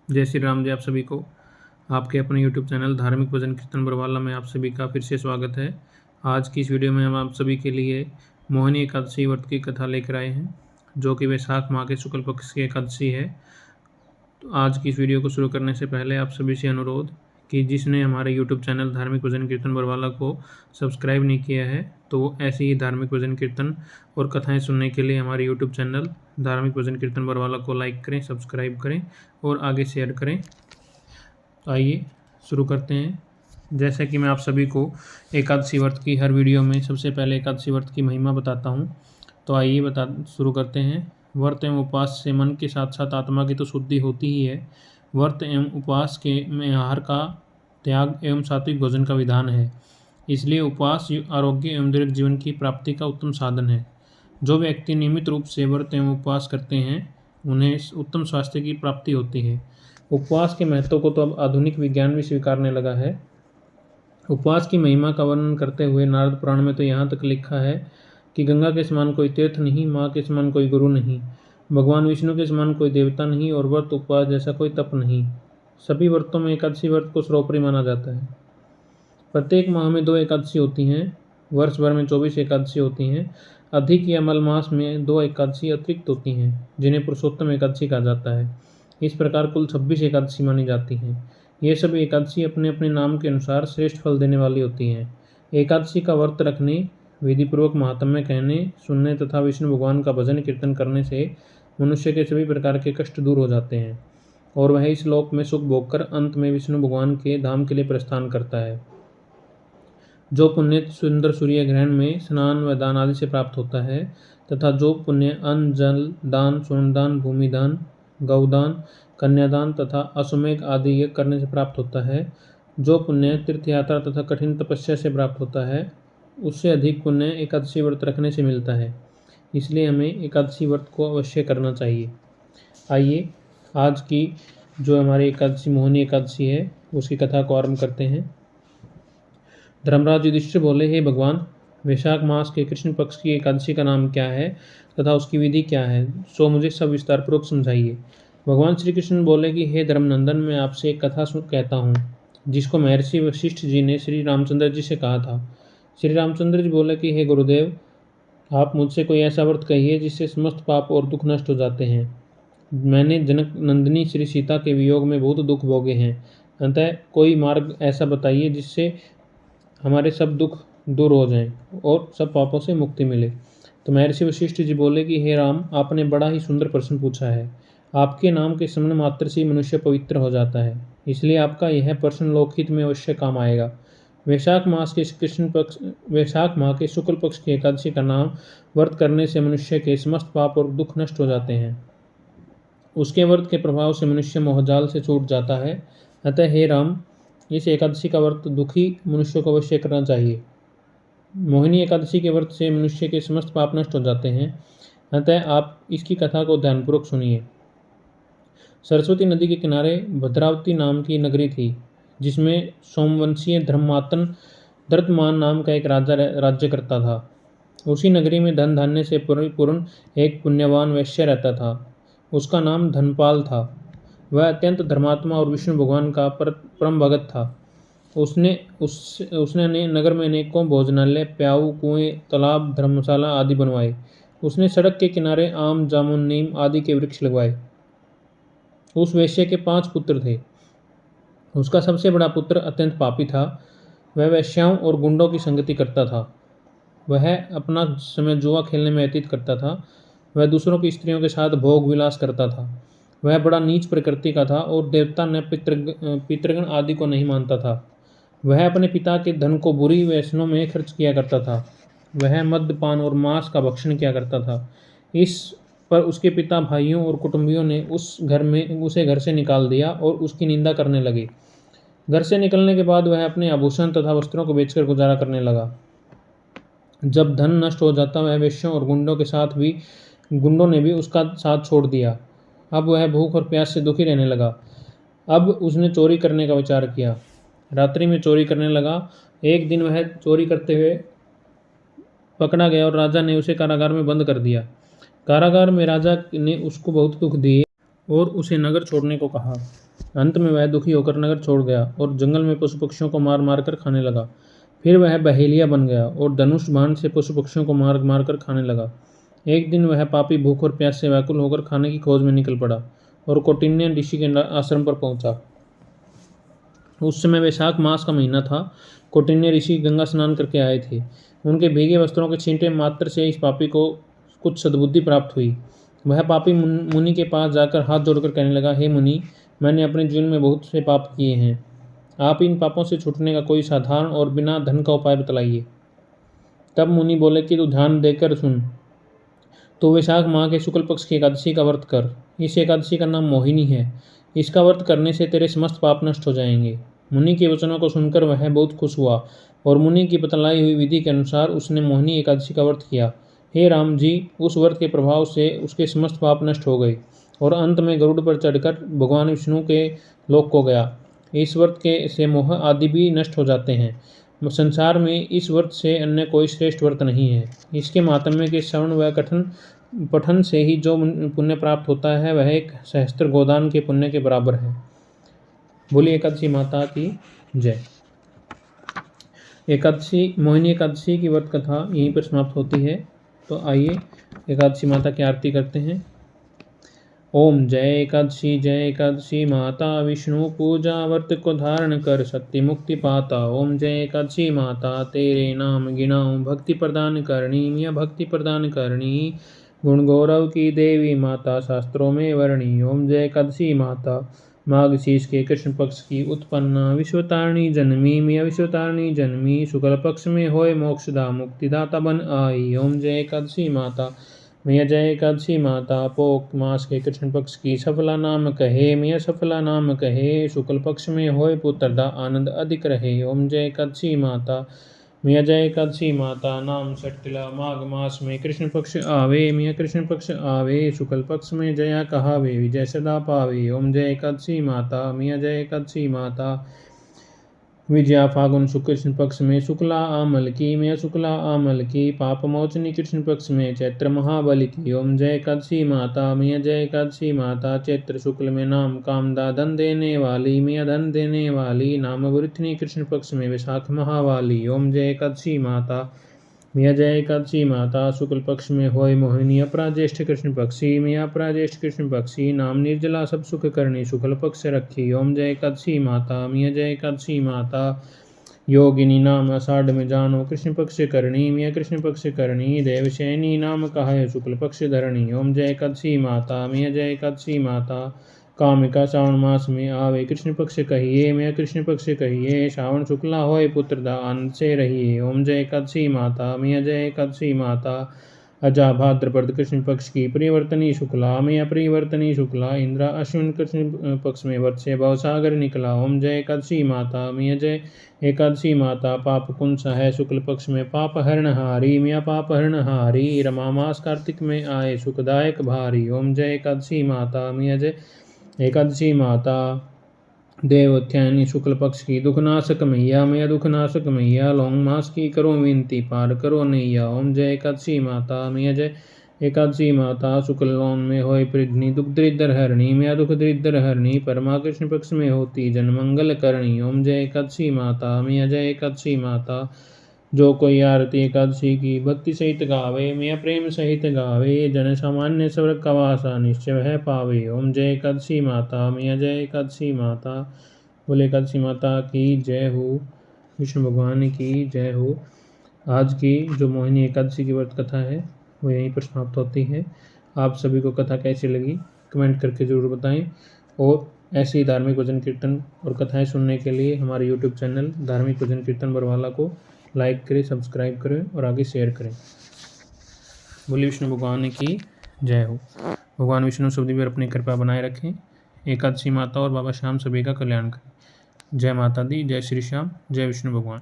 जय श्री राम जी। आप सभी को आपके अपने YouTube चैनल धार्मिक भजन कीर्तन बरवाला में आप सभी का फिर से स्वागत है। आज की इस वीडियो में हम आप सभी के लिए मोहिनी एकादशी व्रत की कथा लेकर आए हैं, जो कि वैशाख माह के शुक्ल पक्ष की एकादशी है। तो आज की इस वीडियो को शुरू करने से पहले आप सभी से अनुरोध कि जिसने हमारे YouTube चैनल धार्मिक भजन कीर्तन बरवाला को सब्सक्राइब नहीं किया है, तो वो ऐसे ही धार्मिक भजन कीर्तन और कथाएं सुनने के लिए हमारे YouTube चैनल धार्मिक भजन कीर्तन बरवाला को लाइक करें, सब्सक्राइब करें और आगे शेयर करें। तो आइए शुरू करते हैं। जैसे कि मैं आप सभी को एकादशी व्रत की हर वीडियो में सबसे पहले एकादशी व्रत की महिमा बताता हूँ, तो आइए शुरू करते हैं। व्रत एवं उपवास से मन के साथ साथ आत्मा की तो शुद्धि होती ही है। व्रत एवं उपवास के में आहार का त्याग एवं सात्विक भोजन का विधान है, इसलिए उपवास आरोग्य एवं दीर्घ जीवन की प्राप्ति का उत्तम साधन है। जो व्यक्ति नियमित रूप से व्रत एवं उपवास करते हैं, उन्हें उत्तम स्वास्थ्य की प्राप्ति होती है। उपवास के महत्व को तो अब आधुनिक विज्ञान भी स्वीकारने लगा है। उपवास की महिमा का वर्णन करते हुए नारद पुराण में तो यहाँ तक लिखा है कि गंगा के समान कोई तीर्थ नहीं, माँ के समान कोई गुरु नहीं, भगवान विष्णु के समान कोई देवता नहीं और व्रत उपवास जैसा कोई तप नहीं। सभी व्रतों में एकादशी व्रत को सर्वोपरि माना जाता है। प्रत्येक माह में 2 एकादशी होती हैं। वर्ष भर में 24 एकादशी होती हैं। अधिक या मलमास में 2 एकादशी अतिरिक्त होती हैं, जिन्हें पुरुषोत्तम एकादशी कहा जाता है। इस प्रकार कुल 26 एकादशी मानी जाती हैं। ये सभी एकादशी अपने अपने नाम के अनुसार श्रेष्ठ फल देने वाली होती हैं। एकादशी का व्रत रखने, विधिपूर्वक महात्म्य कहने, सुनने तथा विष्णु भगवान का भजन कीर्तन करने से मनुष्य के सभी प्रकार के कष्ट दूर हो जाते हैं और वह इस लोक में सुख भोगकर अंत में विष्णु भगवान के धाम के लिए प्रस्थान करता है। जो पुण्य सुंदर सूर्य ग्रहण में स्नान व दान आदि से प्राप्त होता है तथा जो पुण्य अन्न जल दान, स्वर्ण भूमि दान, गौदान, कन्यादान तथा अश्वमेध आदि यज्ञ करने से प्राप्त होता है, जो पुण्य तीर्थ यात्रा तथा कठिन तपस्या से प्राप्त होता है, उससे अधिक पुण्य एकादशी व्रत रखने से मिलता है। इसलिए हमें एकादशी व्रत को अवश्य करना चाहिए। आइए आज की जो हमारी एकादशी मोहिनी एकादशी है, उसकी कथा को आरंभ करते हैं। धर्मराज युधिष्ठिर बोले, हे भगवान, वैशाख मास के कृष्ण पक्ष की एकादशी का नाम क्या है तथा उसकी विधि क्या है, सो मुझे सब विस्तार पूर्वक समझाइए। भगवान श्री कृष्ण बोले कि हे धर्मनंदन, मैं आपसे एक कथा कहता हूँ, जिसको महर्षि वशिष्ठ जी ने श्री रामचंद्र जी से कहा था। श्री रामचंद्र जी बोले कि हे गुरुदेव, आप मुझसे कोई ऐसा व्रत कहिए जिससे समस्त पाप और दुख नष्ट हो जाते हैं। मैंने जनक नंदिनी श्री सीता के वियोग में बहुत दुख भोगे हैं, अतः कोई मार्ग ऐसा बताइए जिससे हमारे सब दुख दूर हो जाएं और सब पापों से मुक्ति मिले। तो महर्षि वशिष्ठ जी बोले कि हे राम, आपने बड़ा ही सुंदर प्रश्न पूछा है। आपके नाम के स्मरण मात्र से मनुष्य पवित्र हो जाता है, इसलिए आपका यह प्रश्न लोकहित में अवश्य काम आएगा। वैशाख माह के शुक्ल पक्ष की एकादशी का नाम व्रत करने से मनुष्य के समस्त पाप और दुख नष्ट हो जाते हैं। उसके व्रत के प्रभाव से मनुष्य मोहजाल से छूट जाता है। अतः हे राम, इस एकादशी का व्रत दुखी मनुष्य को अवश्य करना चाहिए। मोहिनी एकादशी के व्रत से मनुष्य के समस्त पाप नष्ट हो जाते हैं, अतः आप इसकी कथा को ध्यानपूर्वक सुनिए। सरस्वती नदी के किनारे भद्रावती नाम की नगरी थी, जिसमें सोमवंशीय धर्मातन दर्तमान नाम का एक राजा राज्य करता था। उसी नगरी में धन धान्य से परिपूर्ण एक पुण्यवान वैश्य रहता था। उसका नाम धनपाल था। वह अत्यंत धर्मात्मा और विष्णु भगवान का परम भगत था। उसने नगर में अनेकों भोजनालय, प्याऊ, कुएं, तालाब, धर्मशाला आदि बनवाए। उसने सड़क के किनारे आम, जामुन, नीम आदि के वृक्ष लगवाए। उस वैश्य के 5 पुत्र थे। उसका सबसे बड़ा पुत्र अत्यंत पापी था। वह वैश्याओं और गुंडों की संगति करता था। वह अपना समय जुआ खेलने में व्यतीत करता था। वह दूसरों की स्त्रियों के साथ भोग विलास करता था। वह बड़ा नीच प्रकृति का था और देवता न पितृगण आदि को नहीं मानता था। वह अपने पिता के धन को बुरी व्यसनों में खर्च किया करता था। वह मद्यपान और मांस का भक्षण किया करता था। इस पर उसके पिता, भाइयों और कुटुंबियों ने उसे घर से निकाल दिया और उसकी निंदा करने लगे। घर से निकलने के बाद वह अपने आभूषण तथा वस्त्रों को बेचकर गुजारा करने लगा। जब धन नष्ट हो जाता, वह वेश्यों और गुंडों ने भी उसका साथ छोड़ दिया। अब वह भूख और प्यास से दुखी रहने लगा। अब उसने चोरी करने का विचार किया। रात्रि में चोरी करने लगा। एक दिन वह चोरी करते हुए पकड़ा गया और राजा ने उसे कारागार में बंद कर दिया। कारागार में राजा ने उसको बहुत दुख दिए और उसे नगर छोड़ने को कहा। अंत में वह दुखी होकर नगर छोड़ गया और जंगल में पशु पक्षियों को मार मार कर खाने लगा। फिर वह बहेलिया बन गया और धनुष बाण से पशु पक्षियों को मार मार कर खाने लगा। एक दिन वह पापी भूख और प्यास से व्याकुल होकर खाने की खोज में निकल पड़ा और कौटिन्य ऋषि के आश्रम पर पहुंचा। उस समय वैशाख मास का महीना था। कौटिन्य ऋषि गंगा स्नान करके आए थे। उनके भीगे वस्त्रों के छींटे मात्र से इस पापी को कुछ सद्बुद्धि प्राप्त हुई। वह पापी मुनि के पास जाकर हाथ जोड़कर कहने लगा, हे मुनि, मैंने अपने जीवन में बहुत से पाप किए हैं। आप इन पापों से छूटने का कोई साधारण और बिना धन का उपाय बतलाइए। तब मुनि बोले कि तू ध्यान देकर सुन। तो वैशाख माह के शुक्ल पक्ष की एकादशी का व्रत कर। इस एकादशी का नाम मोहिनी है। इसका व्रत करने से तेरे समस्त पाप नष्ट हो जाएंगे। मुनि के वचनों को सुनकर वह बहुत खुश हुआ और मुनि की बतलाई हुई विधि के अनुसार उसने मोहिनी एकादशी का व्रत किया। हे राम जी, उस व्रत के प्रभाव से उसके समस्त पाप नष्ट हो गए और अंत में गरुड़ पर चढ़कर भगवान विष्णु के लोक को गया। इस व्रत के से मोह आदि भी नष्ट हो जाते हैं। संसार में इस व्रत से अन्य कोई श्रेष्ठ व्रत नहीं है। इसके मातम्य के श्रवण व पठन से ही जो पुण्य प्राप्त होता है वह एक सहस्त्र गोदान के पुण्य के बराबर है। बोलिए एकादशी माता की जय। मोहिनी एकादशी की व्रत कथा यहीं पर समाप्त होती है। तो आइए एकादशी माता की आरती करते हैं। ओम जय एकादशी माता, विष्णु पूजा व्रत को धारण कर शक्ति मुक्ति पाता। ओम जय एकादशी माता, तेरे नाम गिनाऊं भक्ति प्रदान करनी, मिया भक्ति प्रदान करनी। गुण गौरव की देवी माता, शास्त्रों में वर्णी। ओम जय एकादशी माता, माघ शीष के कृष्ण पक्ष की उत्पन्ना, विश्वतारिणी जन्मी, मिया विश्वतारिणी जन्मी। शुक्ल पक्ष में होए मोक्षदा, मुक्तिदाता बन आई। ओम जय एकादशी माता, मिया जय एकादशी माता, पोक मास के कृष्ण पक्ष की सफला नाम कहे, मिया सफला नाम कहे। शुक्ल पक्ष में होए पुत्रदा, आनंद अधिक रहे। ओम जय एकादशी माता, मिया जय एकादशी माता, नाम सट्टिला माघ मास में कृष्ण पक्ष आवे, मिया कृष्ण पक्ष आवे। शुक्ल पक्ष में जया कहावे, विजय सदा पावे। ओम जय एकादशी माता, मिया जय एकादशी माता, विजया फागुन शुक्ल कृष्ण पक्ष में शुक्ला आमल की, मिया शुक्ला आमल की। पाप मोचनी कृष्ण पक्ष में चैत्र महाबली की। ओम जय एकादशी माता, मिया जय एकादशी माता, चैत्र शुक्ल में नाम कामदा, धन देने वाली, मिया धन देने वाली। नाम वृथनी कृष्ण पक्ष में वैशाख महावाली। ओम जय एकादशी माता, मिया जय एकादशी माता, शुक्ल पक्ष में होय मोहिनी, अपराज्येष्ठ कृष्ण पक्षी, मिया अपराज्येष्ठ कृष्ण पक्षी। नाम निर्जला सब सुख करनी, शुक्ल पक्ष रखी। ओम जय एकादशी माता, मिया जय एकादशी माता, योगिनी नाम आषाढ़ में जानो, कृष्ण पक्ष करणी, मिया कृष्ण पक्ष करणी। देवशैनी नाम कहा शुक्ल पक्ष धरणी। ओम जय एकादशी माता, मिया जय एकादशी माता, कामिका श्रावण मास में आवे, कृष्ण पक्ष कहिए, मैं कृष्ण पक्ष कहिए। श्रावण शुक्ला होए पुत्रदा, आनंद से रहिए। ओम जय एकादशी माता, मिया जय एकादशी माता, अजा भाद्रपद कृष्ण पक्ष की परिवर्तनी शुक्ला, मिया परिवर्तनी शुक्ला। इंद्रा अश्विन कृष्ण पक्ष में वर्ष से भवसागर निकला। ओम जय एकादशी माता, मिया जय एकादशी माता, पाप कुंसा है शुक्ल पक्ष में पाप हरणहारी, मिया पाप हरणहारी। रमा मास कार्तिक में आए सुखदायक भारी। ओम जय एकादशी माता, मिया जय एकादशी माता, देवोत्थानी शुक्ल पक्ष की दुखनाशक मैया, मैया दुखनाशक मैया। लौंग मास की करो विनती, पार करो नैया। ओम जय एकादशी माता, मैया जय एकादशी माता, शुक्ल लौन में होय पृधनी, दुख दरिद्र हरणी, मैया दुख दरिद्र हरणी। परमा कृष्ण पक्ष में होती जन मंगल करणी। ओम जय एकादशी माता, मैया जय एकादशी माता, जो कोई आरती एकादशी की भक्ति सहित गावे, मैं प्रेम सहित गावे। जन सामान्य स्वर्ग का वासा निश्चय वह पावे। ओम जय एकादशी माता, मैया जय एकादशी माता। बोले एकादशी माता की जय हो, विष्णु भगवान की जय हो। आज की जो मोहिनी एकादशी की व्रत कथा है वो यहीं पर समाप्त होती है। आप सभी को कथा कैसी लगी कमेंट करके ज़रूर बताएं और ऐसी धार्मिक भजन कीर्तन और कथाएं सुनने के लिए हमारे यूट्यूब चैनल धार्मिक भजन कीर्तन बरवाला को लाइक करें, सब्सक्राइब करें और आगे शेयर करें। बोलिए विष्णु भगवान की जय हो। भगवान विष्णु सभी पर अपनी कृपा बनाए रखें। एकादशी माता और बाबा श्याम सभी का कल्याण करें। जय माता दी, जय श्री श्याम, जय विष्णु भगवान।